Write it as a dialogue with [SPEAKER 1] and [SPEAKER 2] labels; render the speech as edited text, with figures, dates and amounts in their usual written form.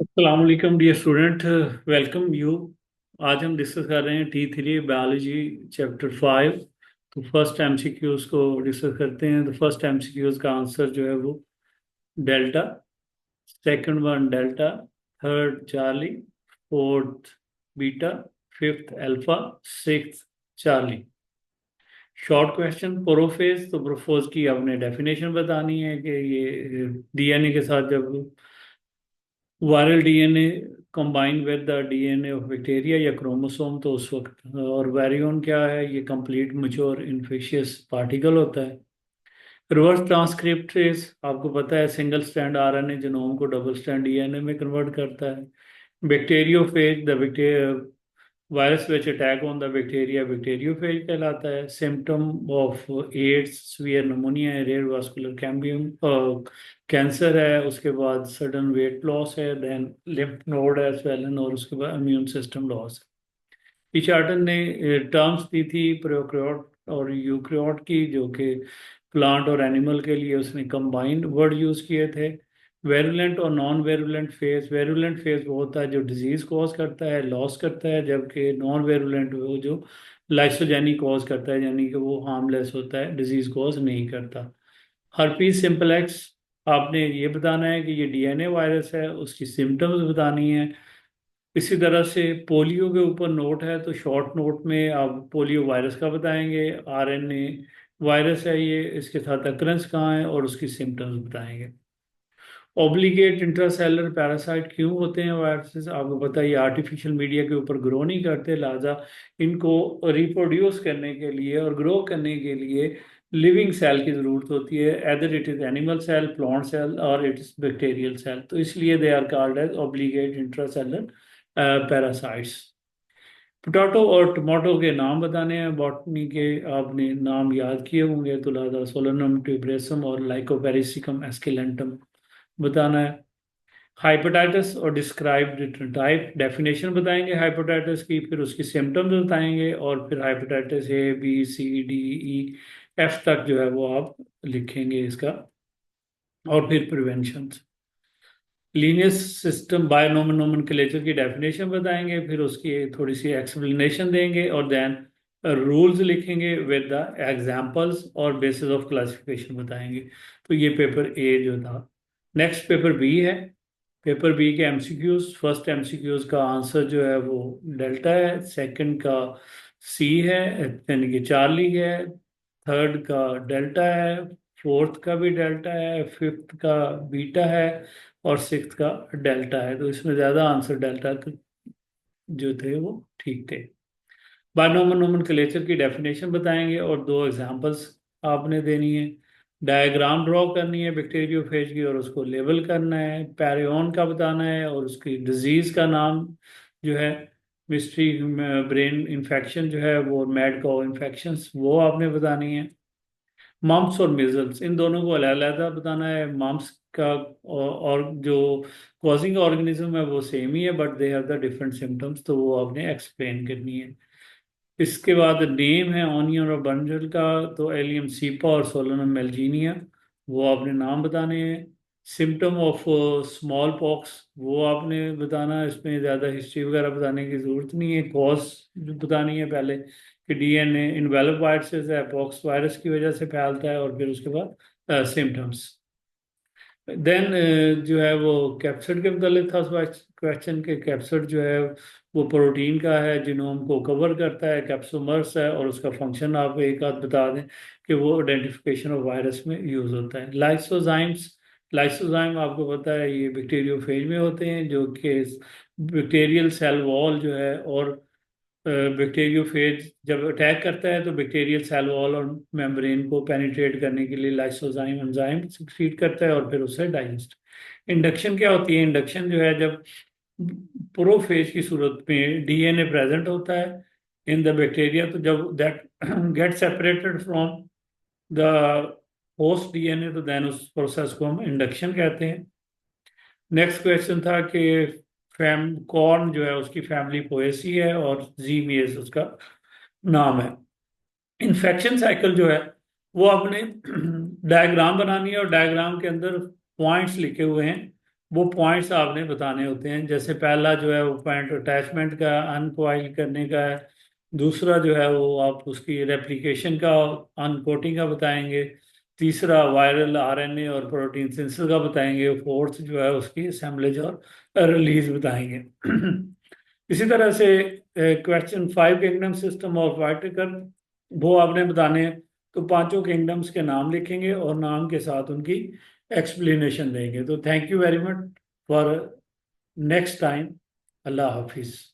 [SPEAKER 1] अस्सलाम वालेकुम dear student, welcome you. आज हम डिस्कस कर रहे हैं T3 बायोलॉजी चैप्टर 5। तो फर्स्ट एमसीक्यूज को डिस्कस करते हैं। तो फर्स्ट एमसीक्यूज का आंसर जो है वो delta, second one delta, third Charlie, fourth beta, fifth alpha, sixth Charlie. Short question, prophase. तो प्रोफोज की आपने डेफिनेशन बतानी है कि ये डीएनए के साथ जब viral DNA combine with the DNA of bacteria या क्रोमोसोम, तो उस वक्त। और वैरियोन क्या है? ये कंप्लीट मैच्योर इन्फेक्शियस पार्टिकल होता है। रिवर्स ट्रांसक्रिप्टेज आपको पता है, सिंगल स्ट्रैंड आरएनए जीनोम को डबल स्ट्रैंड डीएनए में कन्वर्ट करता है। Bacteriophage, the bacteria virus which attack on the bacteria bacteriophage कहलाता है। Symptom of AIDS, severe pneumonia है, रेयर वास्कुलर कैम्बियम कैंसर है, उसके बाद सडन वेट लॉस है, देन लिम्फ नोड है स्वेलन, और उसके बाद इम्यून सिस्टम लॉस है। पिचार्टन ने टर्म्स दी थी प्रोकैरियोट और यूकैरियोट की, जो कि प्लांट और एनिमल के लिए उसने कंबाइंड वर्ड यूज किए थे। वेरुलेंट और non virulent phase, virulent phase वो होता है जो डिजीज कॉज करता है, लॉस करता है, जबकि नॉन वेरुलेंट वो जो लाइसोजेनी कॉज करता है, यानी कि वो हार्मलेस होता है, डिजीज कॉज नहीं करता। हर्पीज सिंपलेक्स, आपने ये बताना है कि ये डीएनए वायरस है, उसकी सिम्टम्स बतानी है। इसी तरह से पोलियो के ऊपर नोट है, तो शॉर्ट नोट में आप पोलियो वायरस का बताएंगे, आरएनए वायरस है ये, इसके साथ अक्रंस कहाँ है और उसकी सिम्टम्स बताएंगे। ऑब्लिगेट इंट्रासेलर पैरासाइट क्यों होते हैं वायरसेस? आपको पता है ये आर्टिफिशियल मीडिया के ऊपर ग्रो नहीं करते, लिहाजा इनको रिप्रोड्यूस करने के लिए और ग्रो करने के लिए लिविंग सेल की जरूरत होती है, either it is animal cell, plant cell और इट इज बैक्टीरियल सेल। तो इसलिए they are called as obligate intracellular parasites. Potato और टमाटो के नाम बताने हैं, बॉटनी के आपने नाम याद किए होंगे, तो लिहाजा सोलेनम ट्यूबरेसम और लाइकोपेरिसिकम एस्किलेंटम बताना है। हाइपेटाइटिस और डिस्क्राइब डिफरेंट टाइप, डेफिनेशन बताएंगे हाइपेटाइटिस की, फिर उसकी सिम्टम्स बताएंगे, और फिर हाइपेटाइटिस A B C D E F तक जो है वो आप लिखेंगे इसका, और फिर प्रिवेंशन। लीनियस सिस्टम बायनोमिनोमेनक्लेचर की डेफिनेशन बताएंगे, फिर उसकी थोड़ी सी एक्सप्लेनेशन देंगे, और देन रूल्स लिखेंगे विद द एग्जांपल्स और बेसिस ऑफ क्लासिफिकेशन बताएंगे। तो ये पेपर ए जो था। नेक्स्ट पेपर बी है। पेपर बी के एमसीक्यूज, फर्स्ट एमसीक्यूज का आंसर जो है वो डेल्टा है, सेकंड का सी है, यानी कि चार्ली है, थर्ड का डेल्टा है, फोर्थ का भी डेल्टा है, फिफ्थ का बीटा है, और सिक्स का डेल्टा है। तो इसमें ज्यादा आंसर डेल्टा जो थे वो ठीक थे। बायनोमियल नोमेनक्लेचर की डेफिनेशन बताएंगे, और दो एग्जांपल्स आपने देनी है। डायग्राम ड्रॉ करनी है बैक्टीरियोफेज की, और उसको लेबल करना है। पैरियन का बताना है, और उसकी डिजीज का नाम जो है, मिस्ट्री ब्रेन इन्फेक्शन जो है वो, मैड काउ इन्फेक्शन, वो आपने बतानी है। मम्प्स और मिजल्स, इन दोनों को अलग-अलग बताना है। मम्प्स का और जो कॉजिंग ऑर्गेनिज्म है वो सेम ही है, but they have the different symptoms, तो वो आपने एक्सप्लेन करनी है। इसके बाद नेम है ऑनियन और बंजल का, तो एलियम सीपा और सोलनम मेलजीनिया, वो आपने नाम बताने हैं। सिम्टम ऑफ स्मॉल पॉक्स, वो आपने बताना है, इसमें ज़्यादा हिस्ट्री वगैरह बताने की ज़रूरत नहीं है, कॉज बतानी है पहले कि डीएनए इनवेलप वायरसेस है, पॉक्स वायरस की वजह से फैलता है, और फिर उसके बाद सिम्टम्स। देन जो है वो कैप्सिड के मतलब था क्वेश्चन के, कैप्सिड जो है वो प्रोटीन का है, जिनोम को कवर करता है, कैप्सोमर्स है, और उसका फंक्शन आप एक आध बता दें कि वो आइडेंटिफिकेशन ऑफ वायरस में यूज होता है। लाइसोजाइम्स, लाइसोजाइम आपको पता है ये बैक्टीरियोफेज में होते हैं, जो कि बैक्टीरियल सेल वॉल जो है, और बैक्टीरियोफेज जब अटैक करता है तो बैक्टीरियल सेल वॉल और मेम्ब्रेन को पेनिट्रेट करने के लिए लाइसोजाइम एंजाइम सीक्रेट करता है, और फिर उससे डाइजेस्ट। इंडक्शन क्या होती है? इंडक्शन जो है जब प्रोफेज की सूरत में डीएनए प्रेजेंट होता है इन द बैक्टीरिया, तो जब that get separated from the host DNA, तो देन उस प्रोसेस को हम इंडक्शन कहते हैं। नेक्स्ट क्वेश्चन था कि फैम कॉर्न जो है उसकी फैमिली पोएसी है, और जीमियस उसका नाम है। इन्फेक्शन साइकिल जो है वो आपने डायग्राम बनानी है, और डायग्राम के अंदर पॉइंट्स लिखे हुए हैं, वो पॉइंट्स आपने बताने होते हैं। जैसे पहला जो है वो पॉइंट अटैचमेंट का, अनकॉइल करने का है। दूसरा जो है वो आप उसकी रेप्लिकेशन का, अनकोटिंग का बताएंगे। तीसरा वायरल आरएनए और प्रोटीन सिंथेसिस का बताएंगे। फोर्थ जो है उसकी असेंबलेज और रिलीज बताएंगे। इसी तरह से क्वेश्चन 5, किंगडम सिस्टम ऑफ वाइटिकर, वो आपने बताने हैं। तो पांचों किंगडम्स के नाम लिखेंगे और नाम के साथ उनकी एक्सप्लेनेशन देंगे। तो thank you very much for next time. Allah Hafiz.